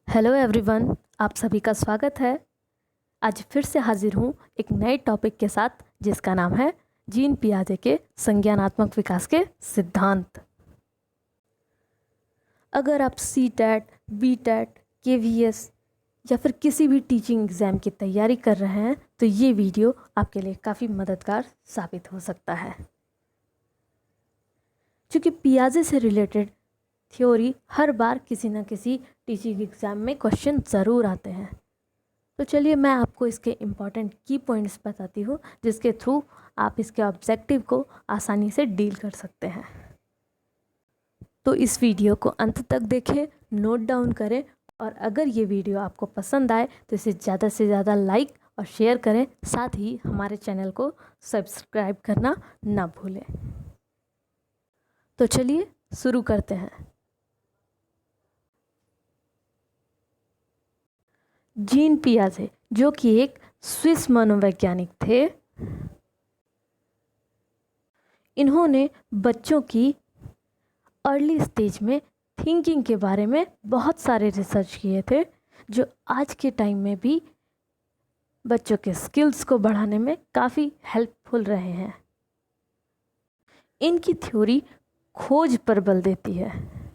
Hello everyone, आप सभी का स्वागत है। आज फिर से हाजिर हूँ एक नए टॉपिक के साथ जिसका नाम है जीन पियाजे के संज्ञानात्मक विकास के सिद्धांत। अगर आप सी टैट, बी टैट, KVS या फिर किसी भी टीचिंग एग्ज़ाम की तैयारी कर रहे हैं तो ये वीडियो आपके लिए काफ़ी मददगार साबित हो सकता है, क्योंकि पियाजे से रिलेटेड थ्योरी हर बार किसी न किसी टीचिंग एग्ज़ाम में क्वेश्चन ज़रूर आते हैं। तो चलिए मैं आपको इसके इम्पॉर्टेंट की पॉइंट्स बताती हूँ जिसके थ्रू आप इसके ऑब्जेक्टिव को आसानी से डील कर सकते हैं। तो इस वीडियो को अंत तक देखें, नोट डाउन करें और अगर ये वीडियो आपको पसंद आए तो इसे ज़्यादा से ज़्यादा लाइक और शेयर करें, साथ ही हमारे चैनल को सब्सक्राइब करना ना भूलें। तो चलिए शुरू करते हैं। जीन पियाजे, जो कि एक स्विस मनोवैज्ञानिक थे, इन्होंने बच्चों की अर्ली स्टेज में थिंकिंग के बारे में बहुत सारे रिसर्च किए थे, जो आज के टाइम में भी बच्चों के स्किल्स को बढ़ाने में काफ़ी हेल्पफुल रहे हैं। इनकी थ्योरी खोज पर बल देती है।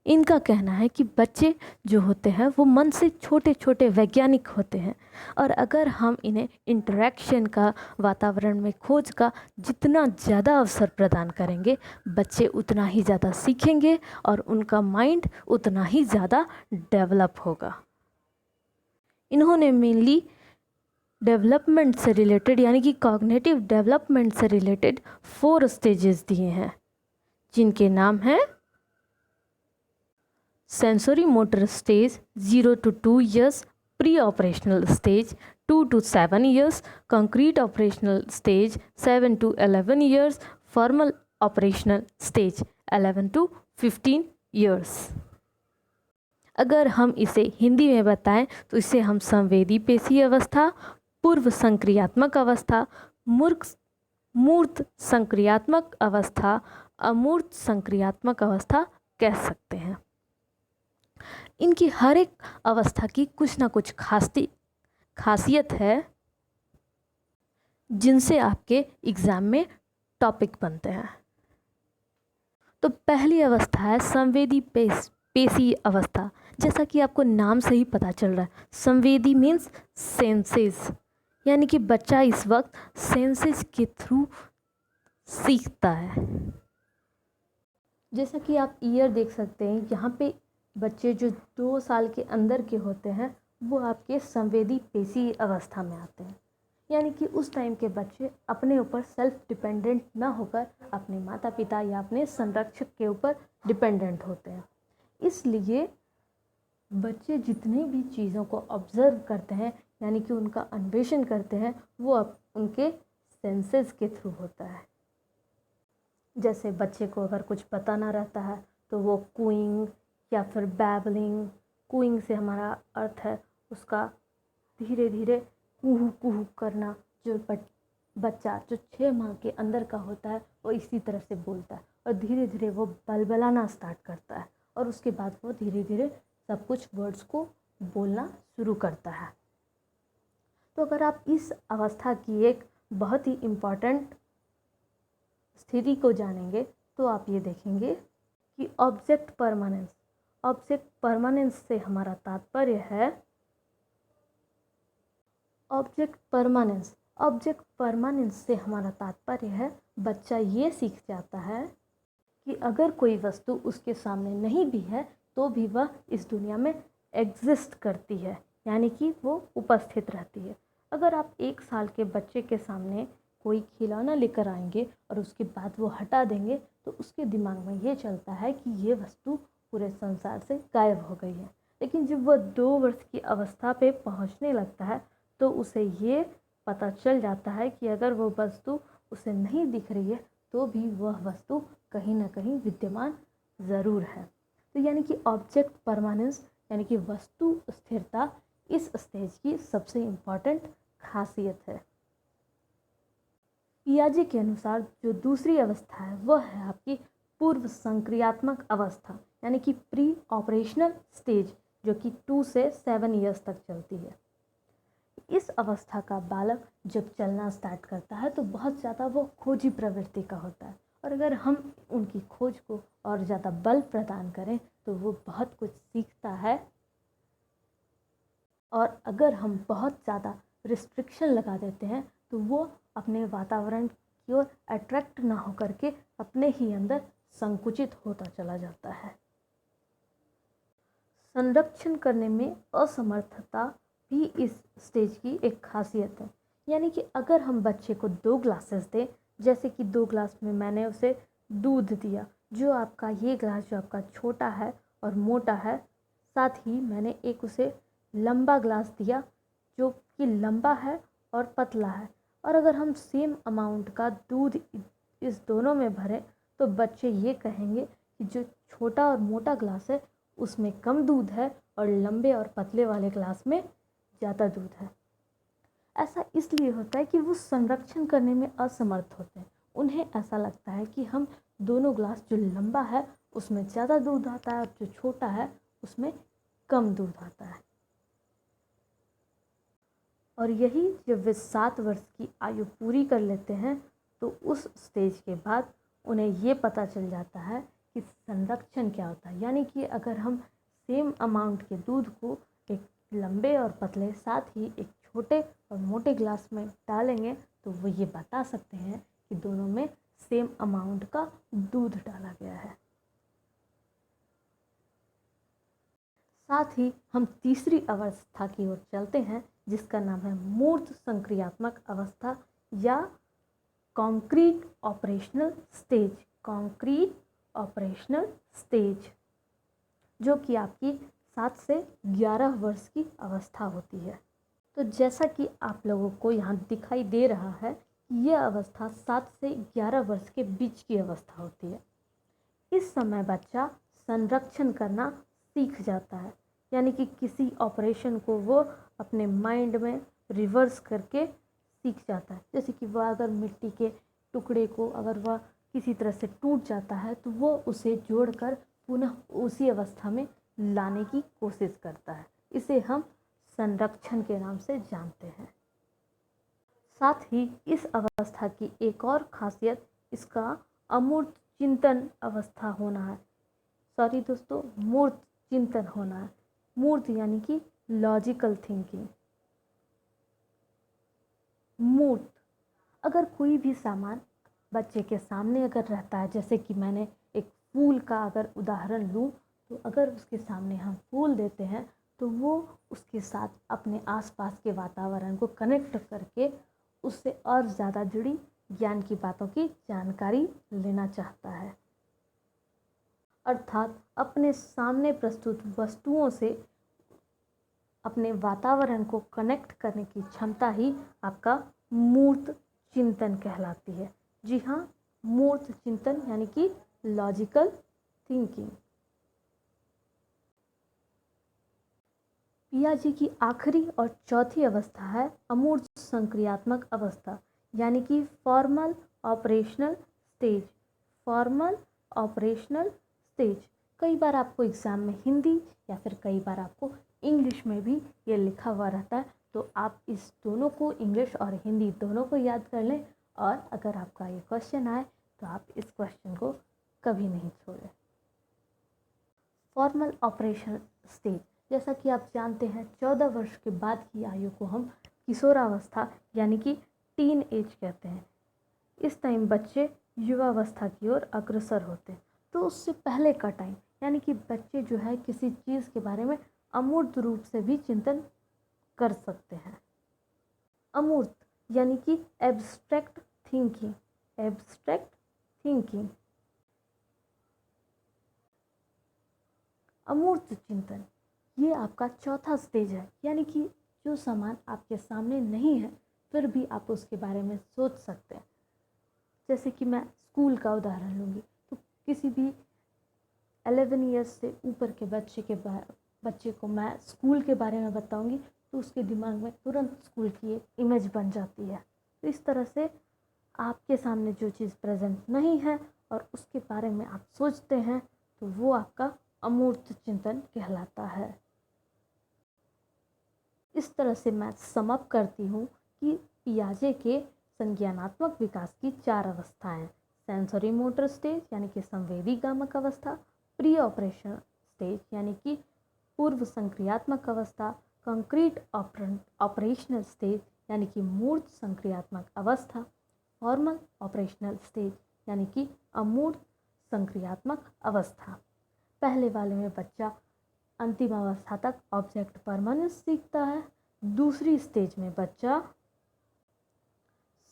इनका कहना है कि बच्चे जो होते हैं वो मन से छोटे छोटे वैज्ञानिक होते हैं और अगर हम इन्हें इंटरेक्शन का, वातावरण में खोज का जितना ज़्यादा अवसर प्रदान करेंगे, बच्चे उतना ही ज़्यादा सीखेंगे और उनका माइंड उतना ही ज़्यादा डेवलप होगा। इन्होंने मेनली डेवलपमेंट से रिलेटेड यानी कि कॉग्निटिव डेवलपमेंट से रिलेटेड 4 स्टेजेस दिए हैं, जिनके नाम हैं sensory motor stage 0 to 2 years, pre-operational stage 2 to 7 years, concrete operational stage 7 to 11 years, formal operational stage 11 to 15 years। अगर हम इसे हिंदी में बताएं तो इसे हम संवेदी पेशी अवस्था, पूर्व संक्रियात्मक अवस्था, मूर्त संक्रियात्मक अवस्था, अमूर्त संक्रियात्मक अवस्था कह सकते हैं। इनकी हर एक अवस्था की कुछ ना कुछ खासियत है जिनसे आपके एग्ज़ाम में टॉपिक बनते हैं। तो पहली अवस्था है संवेदी पेशी अवस्था। जैसा कि आपको नाम से ही पता चल रहा है, संवेदी मीन्स सेंसेस, यानी कि बच्चा इस वक्त सेंसेस के थ्रू सीखता है। जैसा कि आप ईयर देख सकते हैं, यहाँ पे बच्चे जो 2 साल के अंदर के होते हैं वो आपके संवेदी पेशी अवस्था में आते हैं, यानी कि उस टाइम के बच्चे अपने ऊपर सेल्फ डिपेंडेंट ना होकर अपने माता पिता या अपने संरक्षक के ऊपर डिपेंडेंट होते हैं। इसलिए बच्चे जितनी भी चीज़ों को ऑब्ज़र्व करते हैं यानी कि उनका अन्वेषण करते हैं वो अब उनके सेंसेस के थ्रू होता है। जैसे बच्चे को अगर कुछ पता ना रहता है तो वो कूइंग या फिर बैबलिंग, कूइंग से हमारा अर्थ है उसका धीरे धीरे कुहू कुहू करना। जो बच्चा जो 6 माह के अंदर का होता है वो इसी तरह से बोलता है और धीरे धीरे वो बलबलाना स्टार्ट करता है और उसके बाद वो धीरे धीरे सब कुछ वर्ड्स को बोलना शुरू करता है। तो अगर आप इस अवस्था की एक बहुत ही इम्पॉर्टेंट स्थिति को जानेंगे तो आप ये देखेंगे कि ऑब्जेक्ट परमानेंस से हमारा तात्पर्य है बच्चा ये सीख जाता है कि अगर कोई वस्तु उसके सामने नहीं भी है तो भी वह इस दुनिया में एग्जिस्ट करती है, यानी कि वो उपस्थित रहती है। अगर आप 1 साल के बच्चे के सामने कोई खिलौना लेकर आएंगे और उसके बाद वो हटा देंगे तो उसके दिमाग में ये चलता है कि ये वस्तु पूरे संसार से गायब हो गई है। लेकिन जब वह 2 वर्ष की अवस्था पे पहुंचने लगता है तो उसे ये पता चल जाता है कि अगर वो वस्तु उसे नहीं दिख रही है तो भी वह वस्तु कहीं ना कहीं विद्यमान ज़रूर है। तो यानी कि ऑब्जेक्ट परमानेंस यानी कि वस्तु स्थिरता इस स्टेज की सबसे इम्पॉर्टेंट खासियत है। पियाजे के अनुसार जो दूसरी अवस्था है वह है आपकी पूर्व संक्रियात्मक अवस्था, यानी कि प्री ऑपरेशनल स्टेज, जो कि 2 से 7 ईयर्स तक चलती है। इस अवस्था का बालक जब चलना स्टार्ट करता है तो बहुत ज़्यादा वो खोजी प्रवृत्ति का होता है, और अगर हम उनकी खोज को और ज़्यादा बल प्रदान करें तो वो बहुत कुछ सीखता है। और अगर हम बहुत ज़्यादा रिस्ट्रिक्शन लगा देते हैं तो वो अपने वातावरण की ओर अट्रैक्ट ना होकर के अपने ही अंदर संकुचित होता चला जाता है। संरक्षण करने में असमर्थता भी इस स्टेज की एक खासियत है। यानी कि अगर हम बच्चे को 2 ग्लासेस दें, जैसे कि 2 ग्लास में मैंने उसे दूध दिया, जो आपका ये ग्लास जो आपका छोटा है और मोटा है, साथ ही मैंने एक उसे लंबा ग्लास दिया जो कि लंबा है और पतला है, और अगर हम सेम अमाउंट का दूध इस दोनों में भरें तो बच्चे ये कहेंगे कि जो छोटा और मोटा ग्लास है उसमें कम दूध है और लंबे और पतले वाले ग्लास में ज़्यादा दूध है। ऐसा इसलिए होता है कि वो संरक्षण करने में असमर्थ होते हैं। उन्हें ऐसा लगता है कि हम दोनों ग्लास, जो लंबा है उसमें ज़्यादा दूध आता है और जो छोटा है उसमें कम दूध आता है। और यही जब वे 7 वर्ष की आयु पूरी कर लेते हैं तो उस स्टेज के बाद उन्हें ये पता चल जाता है कि संरक्षण क्या होता है। यानी कि अगर हम सेम अमाउंट के दूध को एक लंबे और पतले, साथ ही एक छोटे और मोटे ग्लास में डालेंगे तो वो ये बता सकते हैं कि दोनों में सेम अमाउंट का दूध डाला गया है। साथ ही हम तीसरी अवस्था की ओर चलते हैं जिसका नाम है मूर्त संक्रियात्मक अवस्था या concrete operational stage. Concrete operational stage, जो कि आपकी 7 से 11 वर्ष की अवस्था होती है। तो जैसा कि आप लोगों को यहाँ दिखाई दे रहा है, यह अवस्था 7 से 11 वर्ष के बीच की अवस्था होती है। इस समय बच्चा संरक्षण करना सीख जाता है, यानी कि किसी ऑपरेशन को वो अपने माइंड में रिवर्स करके सीख जाता है। जैसे कि वह अगर मिट्टी के टुकड़े को अगर वह किसी तरह से टूट जाता है तो वो उसे जोड़कर पुनः उसी अवस्था में लाने की कोशिश करता है। इसे हम संरक्षण के नाम से जानते हैं। साथ ही इस अवस्था की एक और खासियत इसका अमूर्त चिंतन अवस्था होना है। सॉरी दोस्तों, मूर्त चिंतन होना है। मूर्त यानी कि लॉजिकल थिंकिंग। मूर्त, अगर कोई भी सामान बच्चे के सामने अगर रहता है, जैसे कि मैंने एक फूल का अगर उदाहरण लूँ, तो अगर उसके सामने हम फूल देते हैं तो वो उसके साथ अपने आसपास के वातावरण को कनेक्ट करके उससे और ज़्यादा जुड़ी ज्ञान की बातों की जानकारी लेना चाहता है। अर्थात अपने सामने प्रस्तुत वस्तुओं से अपने वातावरण को कनेक्ट करने की क्षमता ही आपका मूर्त चिंतन कहलाती है। जी हाँ, मूर्त चिंतन यानी कि लॉजिकल थिंकिंग। पियाजे की आखिरी और चौथी अवस्था है अमूर्त संक्रियात्मक अवस्था, यानी कि formal operational stage. Formal operational stage, कई बार आपको एग्ज़ाम में हिंदी या फिर कई बार आपको इंग्लिश में भी ये लिखा हुआ रहता है, तो आप इस दोनों को, इंग्लिश और हिंदी दोनों को याद कर लें, और अगर आपका ये क्वेश्चन आए तो आप इस क्वेश्चन को कभी नहीं छोड़ें। फॉर्मल ऑपरेशनल स्टेज, जैसा कि आप जानते हैं 14 वर्ष के बाद की आयु को हम किशोरावस्था यानी कि टीन एज कहते हैं। इस टाइम बच्चे युवावस्था की ओर अग्रसर होते हैं। तो उससे पहले का टाइम, यानी कि बच्चे जो है किसी चीज़ के बारे में अमूर्त रूप से भी चिंतन कर सकते हैं। अमूर्त यानी कि एब्स्ट्रैक्ट थिंकिंग। एब्स्ट्रैक्ट थिंकिंग, अमूर्त चिंतन, ये आपका चौथा स्टेज है। यानी कि जो सामान आपके सामने नहीं है फिर भी आप उसके बारे में सोच सकते हैं। जैसे कि मैं स्कूल का उदाहरण लूँगी, तो किसी भी 11 ईयर्स से ऊपर के बच्चे को मैं स्कूल के बारे में बताऊंगी तो उसके दिमाग में तुरंत स्कूल की एक इमेज बन जाती है। तो इस तरह से आपके सामने जो चीज़ प्रेजेंट नहीं है और उसके बारे में आप सोचते हैं तो वो आपका अमूर्त चिंतन कहलाता है। इस तरह से मैं समअप करती हूँ कि पियाजे के संज्ञानात्मक विकास की 4 अवस्थाएं: सेंसरी मोटर स्टेज यानी कि संवेदी गामक अवस्था, प्री ऑपरेशन स्टेज यानी कि पूर्व संक्रियात्मक अवस्था, कंक्रीट ऑपरेशनल स्टेज यानी कि मूर्त संक्रियात्मक अवस्था, फॉर्मल ऑपरेशनल स्टेज यानी कि अमूर्त संक्रियात्मक अवस्था। पहले वाले में बच्चा अंतिम अवस्था तक ऑब्जेक्ट परमानेंस सीखता है। दूसरी स्टेज में बच्चा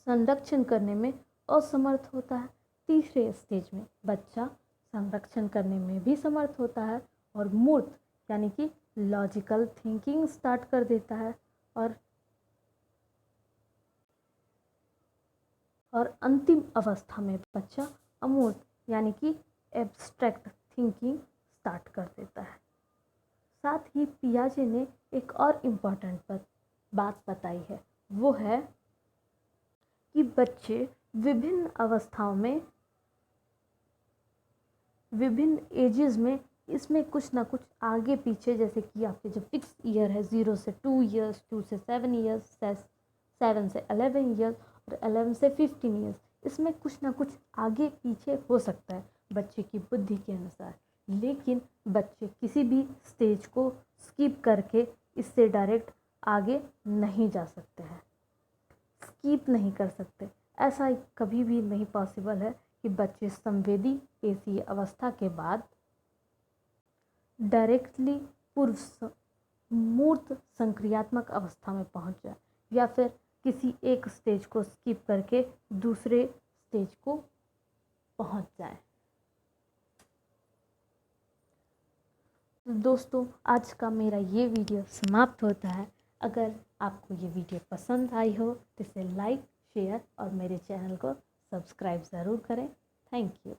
संरक्षण करने में असमर्थ होता है। तीसरे स्टेज में बच्चा संरक्षण करने में भी समर्थ होता है और मूर्त यानी कि लॉजिकल थिंकिंग स्टार्ट कर देता है। और अंतिम अवस्था में बच्चा अमूर्त यानी कि एब्स्ट्रैक्ट थिंकिंग स्टार्ट कर देता है। साथ ही पियाजे ने एक और इम्पॉर्टेंट बात बताई है, वो है कि बच्चे विभिन्न अवस्थाओं में, विभिन्न एजेस में इसमें कुछ ना कुछ आगे पीछे, जैसे कि आपके जो फिक्स ईयर है 0 से 2 ईयर्स, 2 से 7 ईयर्स, 7 से 11 ईयर्स और 11 से 15 ईयर्स, इसमें कुछ ना कुछ आगे पीछे हो सकता है बच्चे की बुद्धि के अनुसार। लेकिन बच्चे किसी भी स्टेज को स्किप करके इससे डायरेक्ट आगे नहीं जा सकते हैं, स्किप नहीं कर सकते। ऐसा कभी भी नहीं पॉसिबल है कि बच्चे संवेदी पेशीय अवस्था के बाद डायरेक्टली पूर्व मूर्त संक्रियात्मक अवस्था में पहुंच जाए या फिर किसी एक स्टेज को स्किप करके दूसरे स्टेज को पहुंच जाए। तो दोस्तों, आज का मेरा ये वीडियो समाप्त होता है। अगर आपको ये वीडियो पसंद आई हो तो इसे लाइक, शेयर और मेरे चैनल को सब्सक्राइब ज़रूर करें। Thank you.